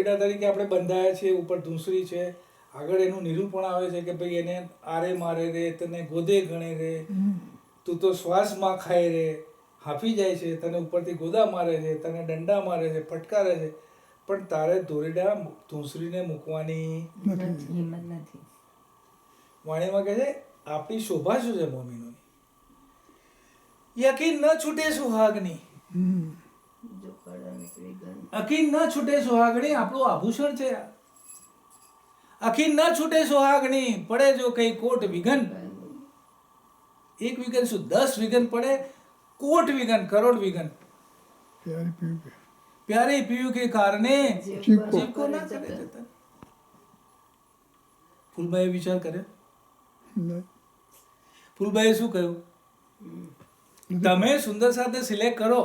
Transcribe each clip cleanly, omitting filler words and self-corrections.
તરીકે આપણે બંધાયા છીએ, ઉપર ધૂંસરી છે, આગળ એનું નિરૂપણ આવે છે કે ભાઈ એને આરે મારે રે, તને ગોદે ગણે રે, તું તો શ્વાસમાં ખાય રે, હાંફી જાય છે, તને ઉપરથી ગોદા મારે છે, તને દંડા મારે છે, ફટકારે છે, પણ તારે દોરડા ધૂંસરીને મૂકવાની હિંમત નથી. વાણીમાં કહે છે આપણી શોભા શું છે મોમીનોની? યકીન ન છૂટે સુહાગની, જો કડા નીકળી ગઈ. અકીન ન છૂટે સુહાગણી આપણું આભૂષણ છે. અકીન ન છૂટે સુહાગણી, પડે જો કઈ કોટ વિઘન, એક વિઘન શું 10 વિઘન પડે, कोट विघन करोड़ विघन, प्यारे पीयू के कारणे जीवको ना करे जतन. ફૂલબાઈએ વિચાર કર્યો? ફૂલબાઈએ શું કહ્યું? તમે સુંદર સાથે સિલેક્ટ કરો,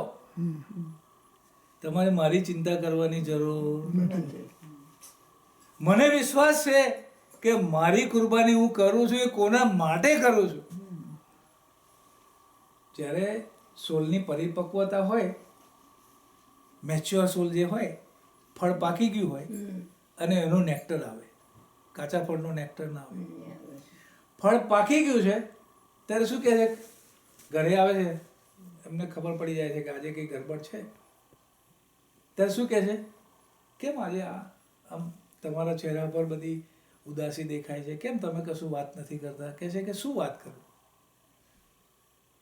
તમારે મારી ચિંતા કરવાની જરૂર નથી. મને વિશ્વાસ છે કે મારી કુરબાની હું કરું છું એ કોના માટે કરું છું. જ્યારે સોલની પરિપક્વતા હોય, મેચ્યોર સોલ જે હોય, ફળ પાકી ગયું હોય અને એનો નેક્ટર આવે, કાચા ફળનો નેક્ટર ના આવે. ફળ પાકી ગયું છે ત્યારે શું કહે છે? ઘરે આવે છે, એમને ખબર પડી જાય છે કે આજે કંઈ ગડબડ છે. ત્યારે શું કહે છે? કેમ આજે આમ તમારા ચહેરા પર બધી ઉદાસી દેખાય છે, કેમ તમે કશું વાત નથી કરતા? કહે છે કે શું વાત કરું,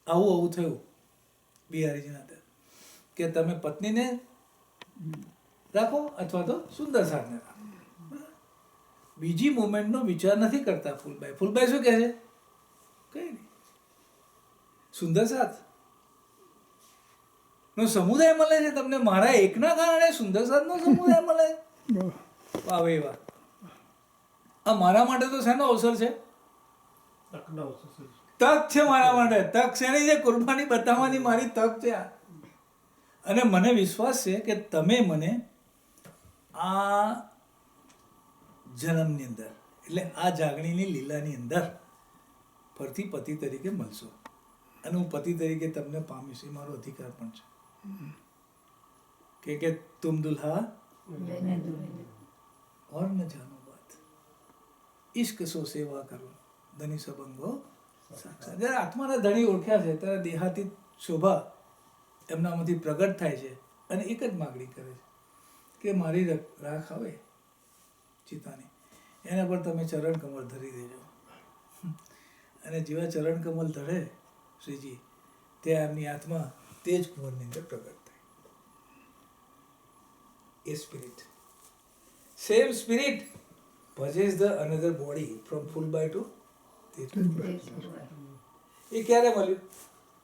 આવું થયું બિહારીજીના ત્યાં કે તમે પત્નીને રાખો અથવા તો સુંદર સાથને રાખો. બીજી મોમેન્ટનો વિચાર નથી કરતા ફૂલબાઈ. ફૂલબાઈ શું કહે છે? કઈ નહીં, સુંદર સાથ નો સમુદાય મળે છે તમને, મારા એકના કારણે સુંદર સાથ નો સમુદાય મળે. વાહ ભાઈ વાહ. આ મારા માટે તો શેનો અવસર છે? તક છે મારા માટે. તક શેની છે? કુરબાની બતાવવાની મારી તક છે આ. અને મને વિશ્વાસ છે કે તમે મને આ જન્મની અંદર, એટલે આ જાગણીની લીલાની અંદર ફરતી પતિ તરીકે મળશો અને હું પતિ તરીકે તમને પામીશ, એ મારો અધિકાર પણ છે. કે તુમ દુલ્હા और न जानो बात, इश्क સો સેવા કરો ધની સબંગો સાક્ષાત. જ્યારે આત્માના ધણી ઓળખ્યા છે ત્યારે દેહાતી શોભા એમનામાંથી પ્રગટ થાય છે અને એક જ માગણી કરે છે કે મારી રાખ આવે ચિતાની, એના પર તમે ચરણ કમળ ધરી દેજો. અને જેવા ચરણ કમળ ધરે શ્રીજી, ત્યાં એમની આત્મા તે જ કુંવરની અંદર પ્રગટ થાય. એ spirit, same spirit possess the another body from Phulbai to Tejpur. એ ક્યારે મળ્યું?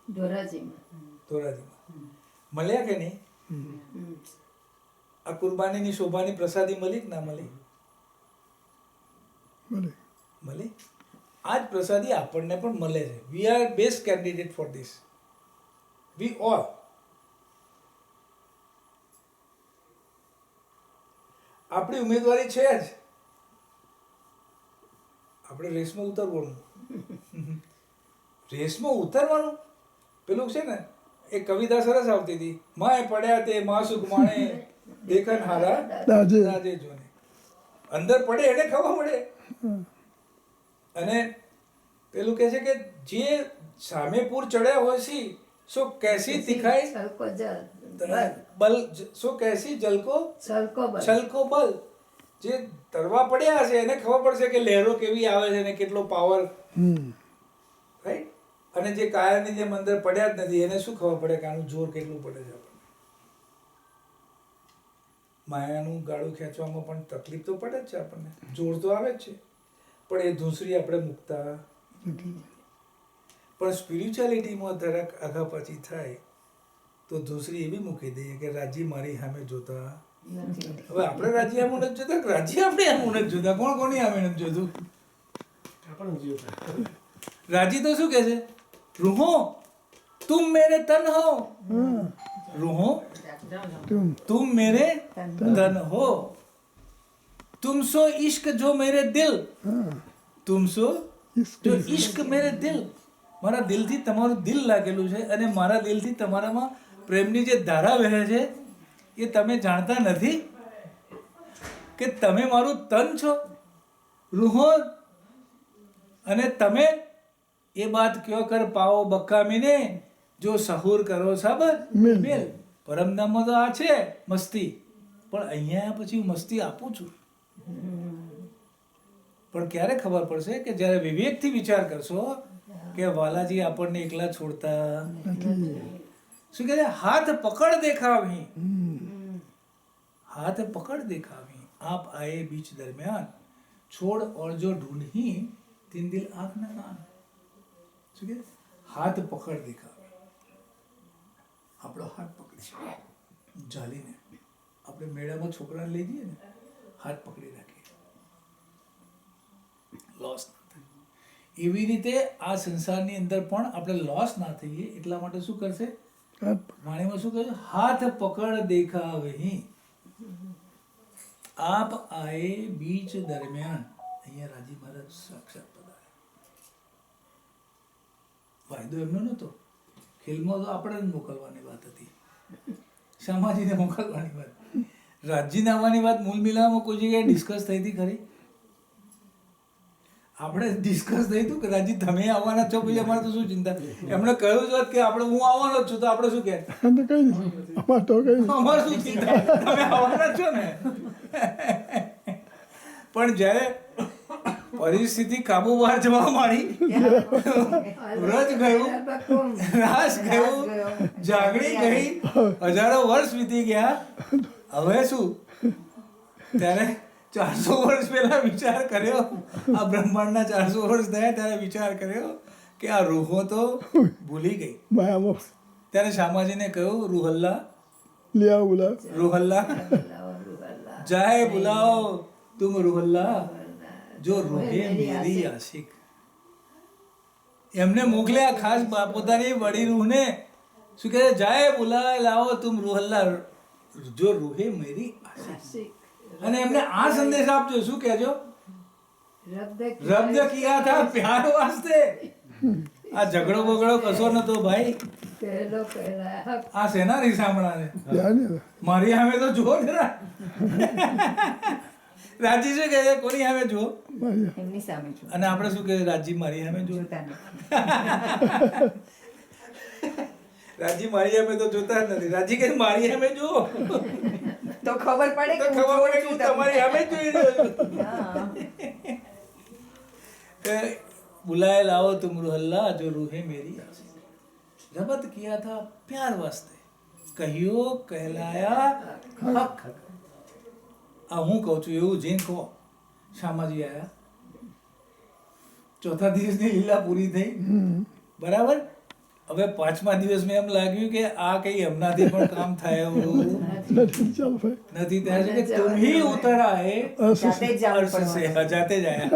ધોરાજીમાં મળ્યા કે નહીં? આ કુરબાનીની શોભાની પ્રસાદી મળી કે ના મળી? મળી. આ જ પ્રસાદી આપણને પણ મળે છે. We are best candidate for this, we all. આપણી ઉમેદવારી છે જ. આપણે રેસમાં ઉતરવાનું. રેસમાં ઉતરવાનું. પેલું છે ને એક કવિતા સરસ આવતી હતી, માય પડ્યા તે માસુક માણે દેખન હારા રાજે જોને. અંદર પડે એને ખબર પડે. અને પેલું કહે છે કે જે સામે પૂર ચડ્યા હોય છે સો કેસી દિખાય બલ, સો કેસી જલકો છલકો બલ. જે તરવા પડ્યા હશે એને ખબર પડશે કે લહેરો કેવી આવે છે અને કેટલો પાવર, રાઈટ. અને જે કાયાની જેમ અંદર પડ્યા જ નથી એને શું ખબર પડે કે આનું જોર કેટલું પડે છે. આપણને માયાનું ગાળું ખેંચવામાં પણ તકલીફ તો પડે જ છે આપણને, જોર તો આવે જ છે, પણ એ ધૂંસરી આપણે મૂકતા નથી. પણ સ્પિરિચ્યુઆલિટીમાં જરાક આગા પાછી થાય તો ધૂંસરી એવી મૂકી દઈએ કે રાજી મારી સામે જોતા. હવે આપણે રાજી આમ નથી જોતા, રાજી આપણે આમ નથી જોતા. કોણ કોની આમે નથી જોતું? રાજી તો શું કહે છે? રૂહો तुम मेरे तन हो, रूहो तुम मेरे तन हो, तुम सो इश्क जो मेरे दिल, तुम सो जो इश्क मेरे दिल. મારા દિલથી તમારું દિલ લાગેલું છે અને મારા દિલથી તમારામાં પ્રેમની જે ધારા વહે છે એ તમે જાણતા નથી. કે તમે મારું તન છો, રૂહો, અને તમે એ બાત ક્યો કર પાઓ બકામીને જો સહુર કરો સબ મેલ. પરમધામમાં તો આ છે મસ્તી, પણ અહીંયા પછી હું મસ્તી આપું છું. પણ ક્યારે ખબર પડશે કે જ્યારે વિવેકથી વિચાર કરશો કે વાલાજી આપણને એકલા છોડતા શું કહે છે, હાથ પકડ દેખાવી, हाथ पकड़ देखावी, आप आए बीच दरमियान, छोड़ और जो ढूंढी तीन दिल आंख न कान. શું કે હાથ પકડ દેખાવી, આપણો હાથ પકડી જાલીને આપણે મેળામાં છોકરાને લઈ જઈએ ને, હાથ પકડી રાખીએ, લોસ ના થાય. એવી રીતે આ સંસારની અંદર પણ આપણે લોસ ના થઈએ એટલા માટે શું કરશે, વાણીમાં શું કહે છે, હાથ પકડ દેખાવે, આપ આએ બીચ દરમિયાન. અહીંયા રાજી મહારાજ સાક્ષાત પધાર્યા. વાયદો એમનો નહોતો, ખેલમાં તો આપણે જ મોકલવાની વાત હતી, શામાજીને મોકલવાની વાત. રાજજીને આવવાની વાત મૂળ મિલામાં કોઈ જગ્યાએ ડિસ્કસ થઈ હતી ખરી? આપણે ડિસ્કસ થઈ હતું કે રાજી તમે આવવાના છો, પછી અમારે તો શું ચિંતા. એમણે કહ્યું જ હોત કે આપણે હું આવવાનો જ છું, તો આપણે શું કહે, અમારે શું ચિંતા, તમે આવવાના છો ને. પણ જ્યારે પરિસ્થિતિ કાબુ બહાર જવા માંડી, વ્રજ ગયું, રાસ ગયું, જાગણી ગઈ, હજારો વર્ષ વીતી ગયા, હવે શું? ત્યારે 400 વર્ષ પહેલા વિચાર કર્યો, આ બ્રહ્માંડના 400 વર્ષ થયા ત્યારે વિચાર કર્યો કે આ રૂહો તો ભૂલી ગઈ. ત્યારે શામાજીને કહ્યું, રૂહલ્લા રૂહલ્લા જાए बुलाओ तुम रूहल्ला जो रूहे मेरी आशिक. એમને મોકલ્યા ખાસ પોતાની વડી રૂહને, શું કહે, જાए बुलाए लाओ तुम रूहल्ला जो रूहे मेरी आशिक. અને એમને આ સંદેશ આપજો, શું કહેજો, રબ્દ કિયા થા પ્યાર વાસ્તે. આ ઝઘડો બગડો કશો નતો ભાઈ, આ શેના રીસામણા ને, મારી સામે તો જો જરા. રાજી શું કહે છે, કોની સામે જો, એમની સામે જો. અને આપણે શું કહે, રાજી મારી સામે જો. રાજી મારી સામે તો જોતા જ નથી, રાજી કહે મારી સામે જો, તો ખબર પડે તો ખબર પડે કે હું તમારી સામે જ જોઈ રહ્યો છું. बुलाए लाओ तुम रूहल्ला जो रूहे मेरी आशिक. रबत किया था प्यार वास्ते, कहियो कहलाया हक. આ હું કહું છું એવું જૈન કહો. શામાજી આયા, ચોથા દિવસની લીલા પૂરી થઈ, બરાબર. હવે પાંચમા દિવસ મેં એમ લાગ્યું કે આ કઈ હમણાંથી પણ કામ થાય એવું નથી. ત્યાં છે કે તુમ હી ઉતર આए જાતે જ જવું अर्श से. જાતે જ આયા,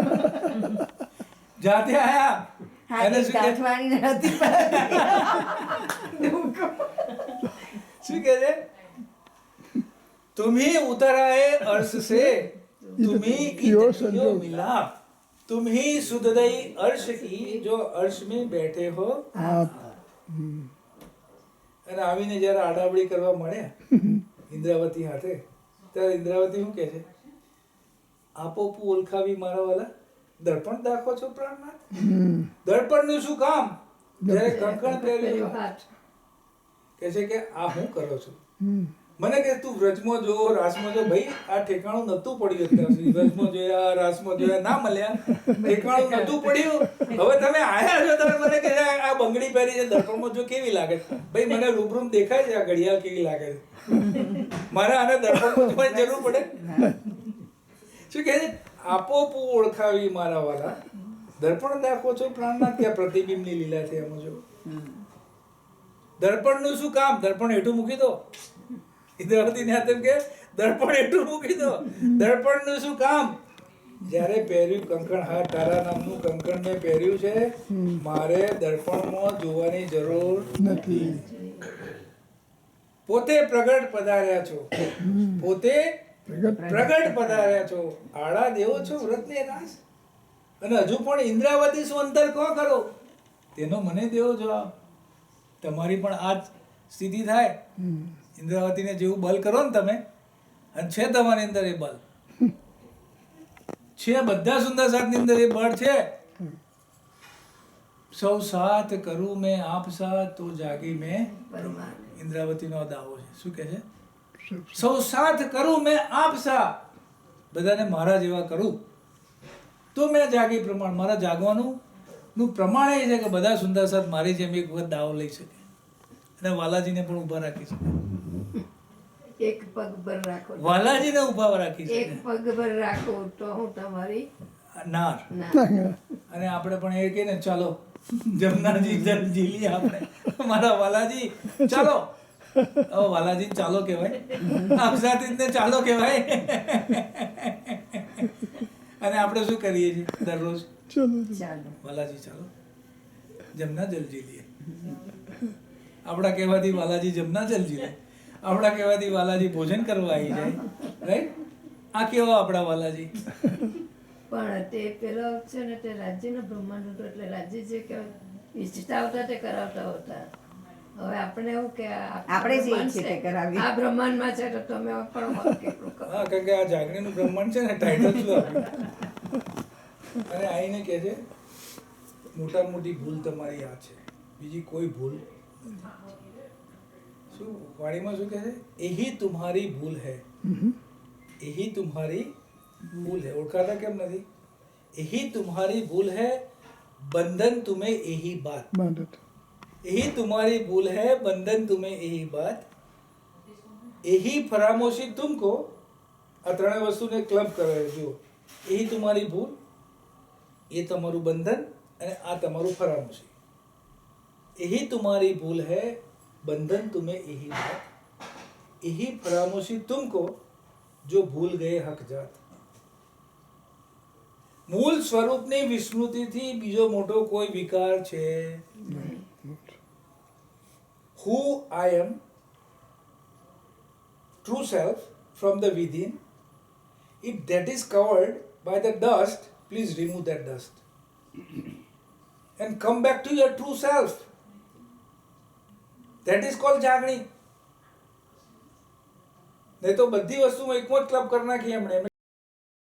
જાતે આયા. એને શું કે, શું કહે છે, तुम ही उतर आए अर्श से, तुम ही इतनियों मिला, तुम ही सुधदई अर्श की जो अर्श में बैठे हो. અને આવીને જયારે આડાવડી કરવા મળ્યા ઇન્દ્રાવતી હાથે, ત્યારે ઇન્દ્રાવતી શું કહે છે, આપોપું ઓળખાવી મારા વાલા, દર્પણ દાખવો છો પ્રાણનાથ. દર્પણ નું શું કામ? જયારે કંકણ પહેર્યું કહે છે કે આ હું કરો છો, મને કે તું વ્રજમાં જો, રાસમાં જો. ભાઈ આ ઠેકાણું નતું પડ્યું અત્યાર સુધી, વ્રજમાં જોયા, રાસમાં જોયા, ના મળ્યા, ઠેકાણું નતું પડ્યું. હવે તમે આયા છો, તમે મને કે આ બંગડી પહેરી છે, દર્પણમાં જો કેવી લાગે. ભાઈ મને રૂબરૂમ દેખાય છે આ ઘડિયાળ કેવી લાગે છે, મારે આને દર્પણમાં જોવાની જરૂર પડે. શું કહે છે, આપોપું ઓળખાવી મારા વાલા, દર્પણ દાખવો છો પ્રાણનાથ. ત્યાં પ્રતિબિંબની લીલા છે એમાં જો. દર્પણનું શું કામ? દર્પણ હેઠું મૂકી દો. ઇન્દ્રાવતી ને હાથે કે દર્પણ હેઠું મૂકી દો. દર્પણનું શું કામ? જ્યારે પહેર્યું કંકણ, હા તારા નામનું કંકણ મેં પહેર્યું છે, મારે દર્પણમાં જોવાની જરૂર નથી. પોતે પ્રગટ પધાર્યા છો, પોતે પ્રગટ પધાર્યા છો, આળા દેવો છો વ્રતને રાસ. અને હજુ પણ ઇન્દ્રાવતી શું અંતર કહો કરો, તેનો મને દેવો જવાબ. તમારી પણ આ જ સ્થિતિ થાય. ઇન્દ્રાવતીને જેવું બલ કરો ને તમે, અને છે તમારી અંદર એ બલ, છે બધા સુંદર સાથની અંદર એ બળ છે. સૌ સાથ કરું મેં આપ સાથ તો જાગી મેં ઇન્દ્રાવતીનો દાવો છે. શું કહે છે? સૌ સાથ કરું મેં આપ સાથ, બધાને મારા જેવા કરું તો મેં જાગી પ્રમાણ. મારા જાગવાનું નું પ્રમાણ એ છે કે બધા સુંદર સાથ મારી જેમ એક વખત દાવો લઈ શકે અને વાલાજીને પણ ઊભા રાખી શકે. એક પગ પર રાખો, વાલાજીને ઊભા રાખી એક શકે. પગ પર રાખો તો હું તમારી નાર. ના અને આપણે પણ એ કહીએ ને, ચાલો જમનાજી જીલીએ આપણે, મારા વાલાજી ચાલો. હવે વાલાજી ચાલો કહેવાય, અક્ષાતીતને ચાલો કહેવાય. અને આપણે શું કરીએ છીએ દરરોજ? ચાલો. વાલાજી ચાલો જમના જલ જીલીએ. આપણા કહેવાથી વાલાજી જમના જલ જીલે, આપણા કહેવાથી વાલાજી ભોજન કરવા આવી જાય. રાઈટ? આ કેવા આપણા વાલાજી? પણ તે પેલો છે ને તે રાજ્યનો બ્રહ્માંડ હતો, એટલે રાજ્ય જે કે ઈચ્છતા હતા તે કરાવતા હતા. હવે આપણે એવું કે આપણે જે ઈચ્છીએ તે કરાવીએ. આ બ્રહ્માંડમાં છે તો તમે પણ અમારું કેટલું કરો. હા, કારણ કે આ જાગણીનું બ્રહ્માંડ છે ને, ટાઇટલ શું આપ્યું? અને આઈને કહે છે મોટા મોટી ભૂલ તમારી આ છે, બીજી કોઈ ભૂલ નથી. શું વાણીમાં શું કહે છે? એહી તુમ્હારી ભૂલ હૈ, એહી તુમ્હારી ભૂલ હૈ. ઓળખાતા કેમ નથી? એહી તુમ્હારી ભૂલ હૈ, બંધન तुम्हें यही बात, यही तुम्हारी भूल है, बंधन तुम्हें यही बात, यही फरामोशी तुमको. આ ત્રણેય વસ્તુને ક્લબ કરે છે. જુઓ, यही तुम्हारी भूल, એ તમારું બંધન અને આ તમારું ફરામોશી. यही तुम्हारी भूल है, बंधन तुम्हें यही बात, यही फरामोशी तुमको जो भूल गए हक जात. મૂળ સ્વરૂપની વિસ્મૃતિથી બીજો મોટો કોઈ વિકાર છે. Who I am, true self from the within, if that is covered by the dust, please remove that dust and come back to your true self. That is called જાગણી. નહીં તો બધી વસ્તુમાં એકમાં જ ક્લબ કરી નાખી એમણે.